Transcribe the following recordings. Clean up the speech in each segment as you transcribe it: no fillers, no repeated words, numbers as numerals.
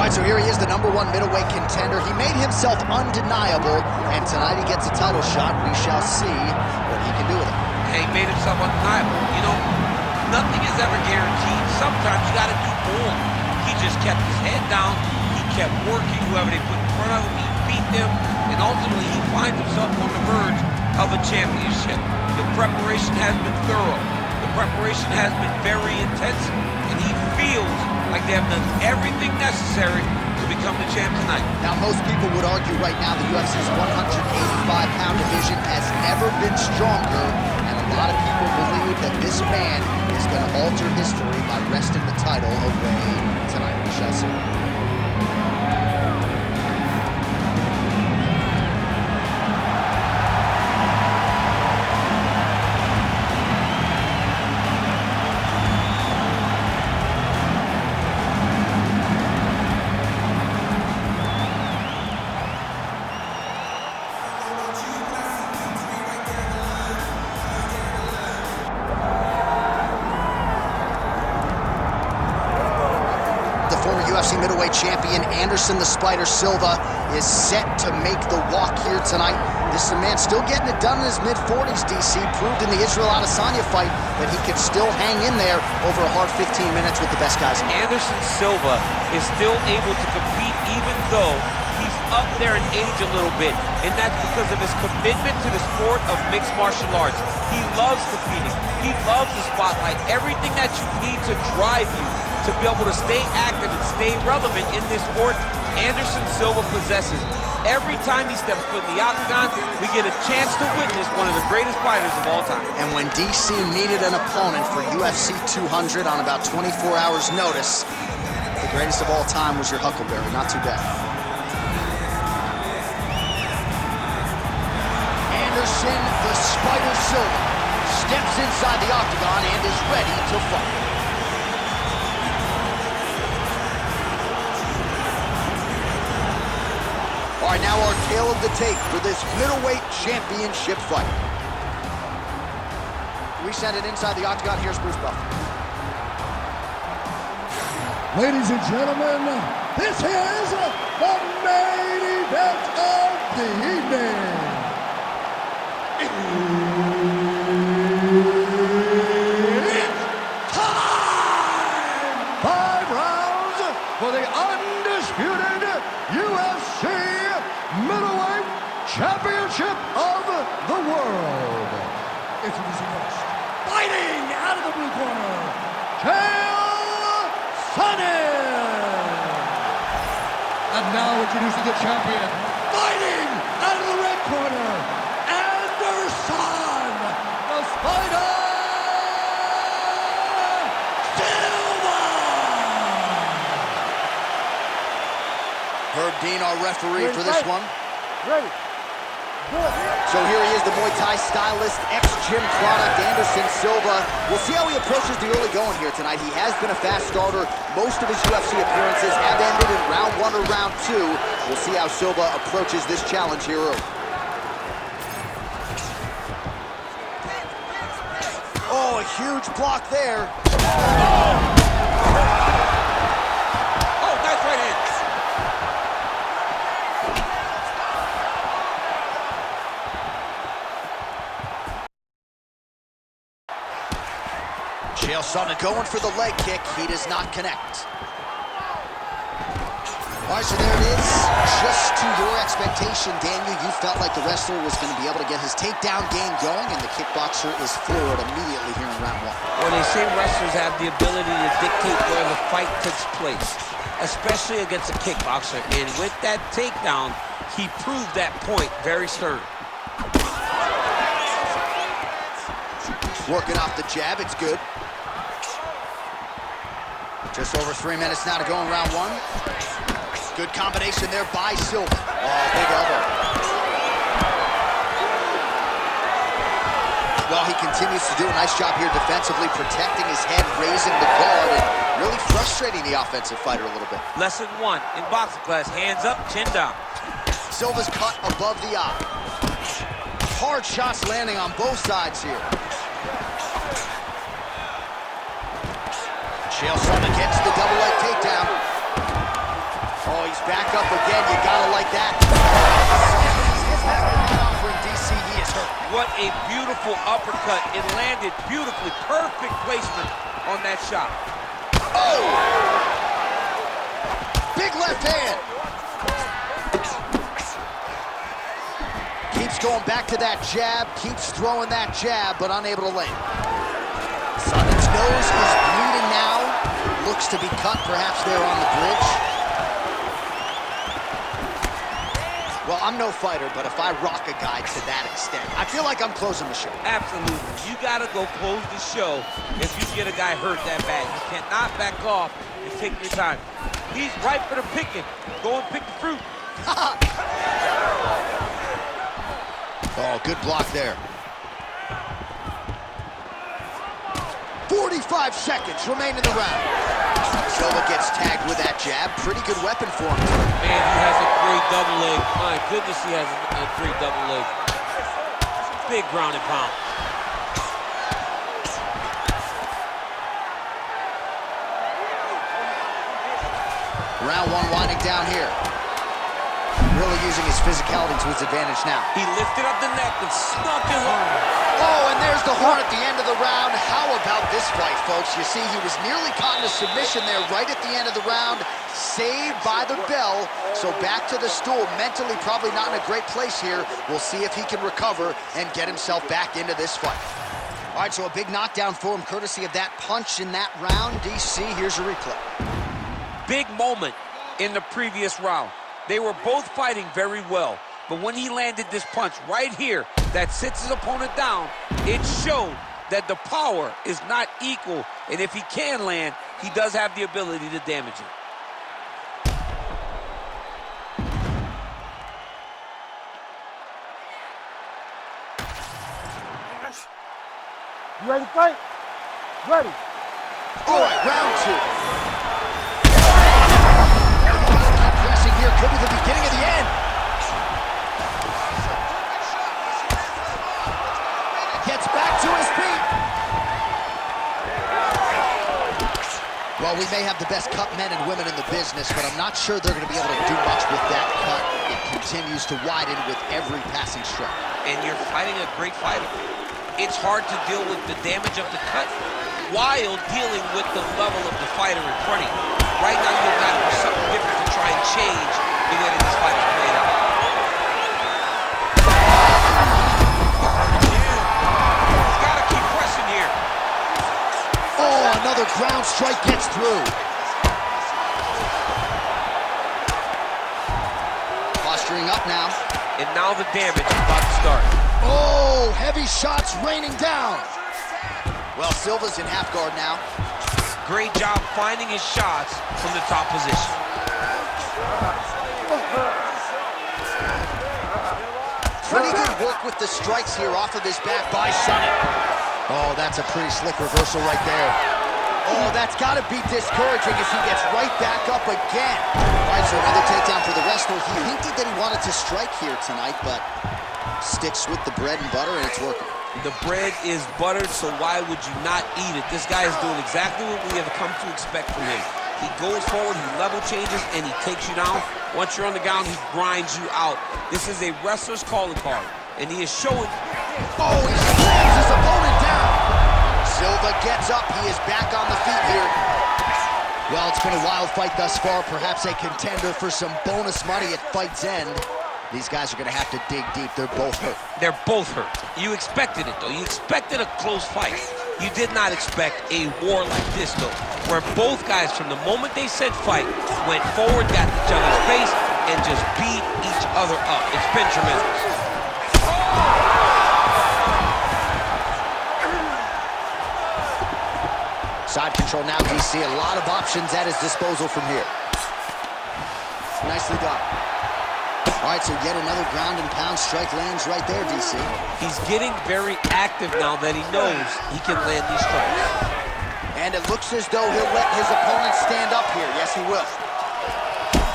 right, so here he is, the #1 middleweight contender. He made himself undeniable, and tonight he gets a title shot. We shall see what he can do with it. Yeah, he made himself undeniable. You know, nothing is ever guaranteed. Sometimes you got to do more. He just kept his head down. He kept working whoever they put in front of him. He beat them, and ultimately he finds himself on the verge of a championship. The preparation has been thorough. The preparation has been very intense, and he feels like they have done everything necessary to become the champ tonight. Now, most people would argue right now the UFC's 185-pound division has never been stronger, and a lot of people believe that this man is going to alter history by wresting the title away tonight. We shall see. UFC middleweight champion Anderson the Spider Silva is set to make the walk here tonight. This is a man still getting it done in his mid-40s, DC. Proved in the Israel Adesanya fight that he could still hang in there over a hard 15 minutes with the best guys. Anderson Silva is still able to compete even though he's up there in age a little bit, and that's because of his commitment to the sport of mixed martial arts. He loves competing. He loves the spotlight. Everything that you need to drive you to be able to stay active and stay relevant in this sport, Anderson Silva possesses. Every time he steps foot in the octagon, we get a chance to witness one of the greatest fighters of all time. And when DC needed an opponent for UFC 200 on about 24 hours notice, the greatest of all time was your Huckleberry. Not too bad. Anderson the Spider Silva steps inside the octagon and is ready to fight. All right, now our tale of the tape for this middleweight championship fight. We send it inside the octagon. Here's Bruce Buffer. Ladies and gentlemen, this is the main event of the evening. It's time! 5 rounds for the undisputed UFC middleweight championship of the world. Introducing first, fighting out of the blue corner, Chael Sonnen. And now introducing the champion, fighting out of the red corner, Anderson the Spider Silva. Herb Dean, our referee for this one. Ready. So here he is, the Muay Thai stylist, ex-gym product, Anderson Silva. We'll see how he approaches the early going here tonight. He has been a fast starter. Most of his UFC appearances have ended in round 1 or round 2. We'll see how Silva approaches this challenge here early. Oh, a huge block there. Oh, nice right hand. Chael Sonnen going for the leg kick. He does not connect. All right, so there it is. Just to your expectation, Daniel, you felt like the wrestler was going to be able to get his takedown game going, and the kickboxer is floored immediately here in round 1. Well, they say wrestlers have the ability to dictate where the fight takes place, especially against a kickboxer. And with that takedown, he proved that point very stern. Working off the jab, it's good. Just over 3 minutes now to go in round 1. Good combination there by Silva. Oh, big elbow. Well, he continues to do a nice job here defensively, protecting his head, raising the guard, and really frustrating the offensive fighter a little bit. Lesson 1 in boxing class, hands up, chin down. Silva's cut above the eye. Hard shots landing on both sides here. Chael Sonnen gets the double leg takedown. again. You gotta like that. DC, he is hurt. What a beautiful uppercut. It landed beautifully. Perfect placement on that shot. Oh! Big left hand. Keeps going back to that jab, keeps throwing that jab, but unable to land. Sonnen's nose is bleeding now. Looks to be cut, perhaps there on the bridge. Well, I'm no fighter, but if I rock a guy to that extent, I feel like I'm closing the show. Absolutely. You gotta go close the show if you get a guy hurt that bad. You cannot back off and take your time. He's ripe for the picking. Go and pick the fruit. Oh, good block there. 45 seconds remain in the round. Silva gets tagged with that jab. Pretty good weapon for him. Man, he has a great double leg. My goodness, he has a great double leg. Big ground and pound. Round one winding down here. Really using his physicality to his advantage now. He lifted up the neck and snuck his arm. Oh, and there's the horn at the end of the round. How about this fight, folks? You see, he was nearly caught in a submission there right at the end of the round. Saved by the bell. So back to the stool. Mentally probably not in a great place here. We'll see if he can recover and get himself back into this fight. All right, so a big knockdown for him courtesy of that punch in that round. DC, here's a replay. Big moment in the previous round. They were both fighting very well, but when he landed this punch right here that sits his opponent down, it showed that the power is not equal, and if he can land, he does have the ability to damage it. You ready to fight? Ready. All right, round two. Pressing here could be the beginning of the end. Gets back to his feet. Well, we may have the best cut men and women in the business, but I'm not sure they're going to be able to do much with that cut. It continues to widen with every passing strike. And you're fighting a great fighter. It's hard to deal with the damage of the cut while dealing with the level of the fighter in front of you. Right now, you've got to do something different to try and change the way that this fight is played out. He's got to keep pressing here. Oh, another ground strike gets through. Posturing up now. And now the damage is about to start. Oh, heavy shots raining down. Well, Silva's in half guard now. Great job finding his shots from the top position. Pretty good work with the strikes here off of his back by Sonnen. Oh, that's a pretty slick reversal right there. Oh, that's got to be discouraging as he gets right back up again. All right, so another takedown for the wrestler. He hinted that he wanted to strike here tonight, but sticks with the bread and butter, and it's working. The bread is buttered, so why would you not eat it? This guy is doing exactly what we have come to expect from him. He goes forward, he level changes, and he takes you down. Once you're on the ground, he grinds you out. This is a wrestler's calling card, and he is showing... Oh, he slams his opponent down. Silva gets up. He is back on the feet here. Well, it's been a wild fight thus far. Perhaps a contender for some bonus money at fight's end. These guys are going to have to dig deep. They're both hurt. They're both hurt. You expected it, though. You expected a close fight. You did not expect a war like this, though, where both guys, from the moment they said fight, went forward, got each other's face, and just beat each other up. It's been tremendous. Side control now, DC. A lot of options at his disposal from here. Nicely done. All right, so yet another ground and pound strike lands right there, DC. He's getting very active now that he knows he can land these strikes. And it looks as though he'll let his opponent stand up here. Yes, he will.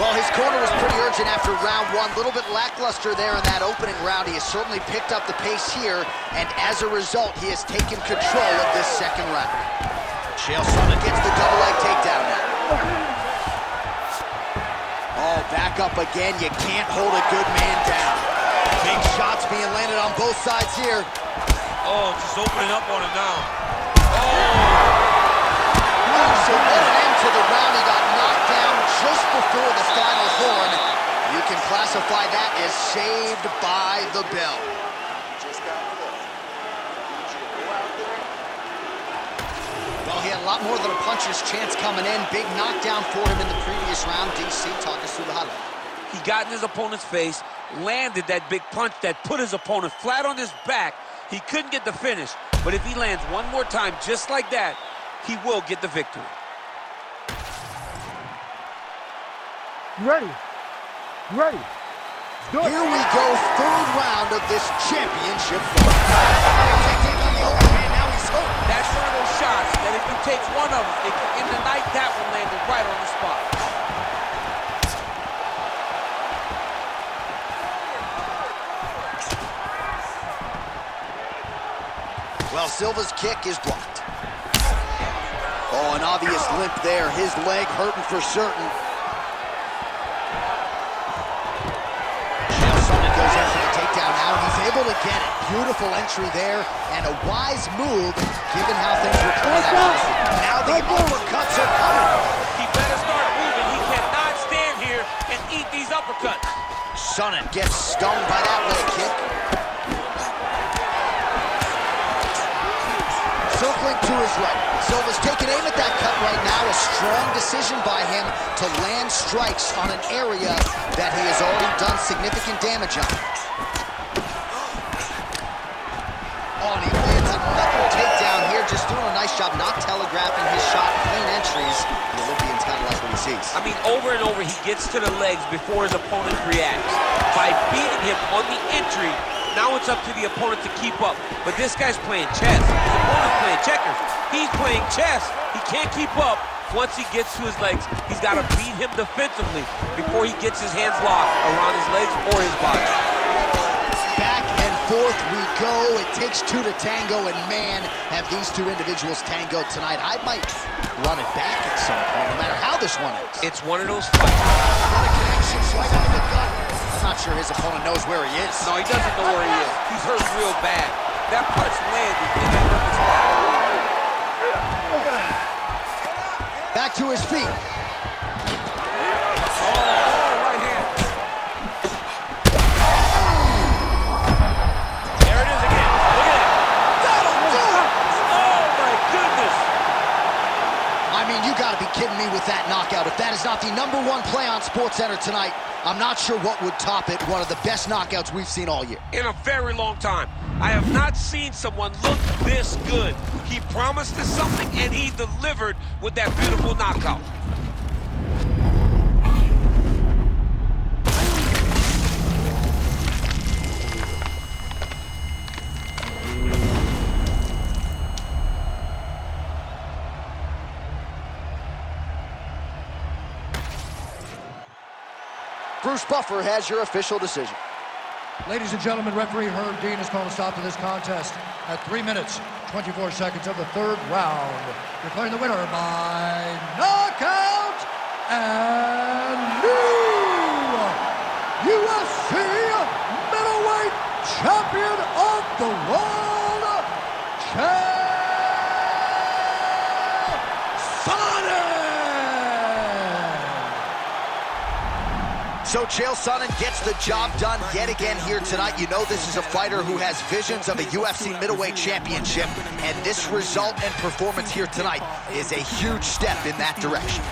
Well, his corner was pretty urgent after round one. A little bit lackluster there in that opening round. He has certainly picked up the pace here, and as a result, he has taken control of this second round. Chael Sonnen gets the double leg takedown now. Oh, back back up again. You can't hold a good man down. Big shots being landed on both sides here. Oh, just opening up on him now. So what an end to the round. He got knocked down just before the final horn. You can classify that as saved by the bell. Well, he had a lot more than a puncher's chance coming in. Big knockdown for him in the previous round. DC, talk us through the highlight. He got in his opponent's face, landed that big punch that put his opponent flat on his back. He couldn't get the finish, but if he lands one more time just like that, he will get the victory. You ready? You ready? Do it. Here we go, third round of this championship fight. Now he's hurt. That's one of those shots that if he takes one of them, it can end the night. That one landed right on the spot. Well, Silva's kick is blocked. Oh, an obvious limp there. His leg hurting for certain. Sonnen goes in for the takedown now. He's able to get it. Beautiful entry there, and a wise move given how things were playing out. Now the uppercuts are coming. He better start moving. He cannot stand here and eat these uppercuts. Sonnen gets stung by that leg kick. Circling to his right. Silva's taking aim at that cut right now. A strong decision by him to land strikes on an area that he has already done significant damage on. Oh, and he lands another takedown here, just doing a nice job not telegraphing his shot. Clean entries. The Olympian's kind of like what he sees. I mean, over and over, he gets to the legs before his opponent reacts. By beating him on the entry, now it's up to the opponent to keep up. But this guy's playing chess. His opponent's playing checkers. He's playing chess. He can't keep up. Once he gets to his legs, he's got to beat him defensively before he gets his hands locked around his legs or his body. Back and forth we go. It takes two to tango, and man, have these two individuals tangoed tonight. I might run it back at some point, no matter how this one ends. It's one of those fights. What a connection, right under the gut. I'm not sure his opponent knows where he is. No, he doesn't know where he is. He's hurt real bad. That punch landed in that perfect spot. Back to his feet. Oh, right hand. There it is again. Look at it. That'll do it! Oh, my goodness. I mean, you gotta be kidding me with that knockout. If that is not the #1 play on SportsCenter tonight, I'm not sure what would top it. One of the best knockouts we've seen all year. In a very long time. I have not seen someone look this good. He promised us something, and he delivered with that beautiful knockout. Bruce Buffer has your official decision. Ladies and gentlemen, referee Herb Dean has called a stop to this contest at 3 minutes, 24 seconds of the third round. Declaring the winner by knockout and new UFC middleweight champion of the world, So Chael Sonnen gets the job done yet again here tonight. You know this is a fighter who has visions of a UFC middleweight championship, and this result and performance here tonight is a huge step in that direction.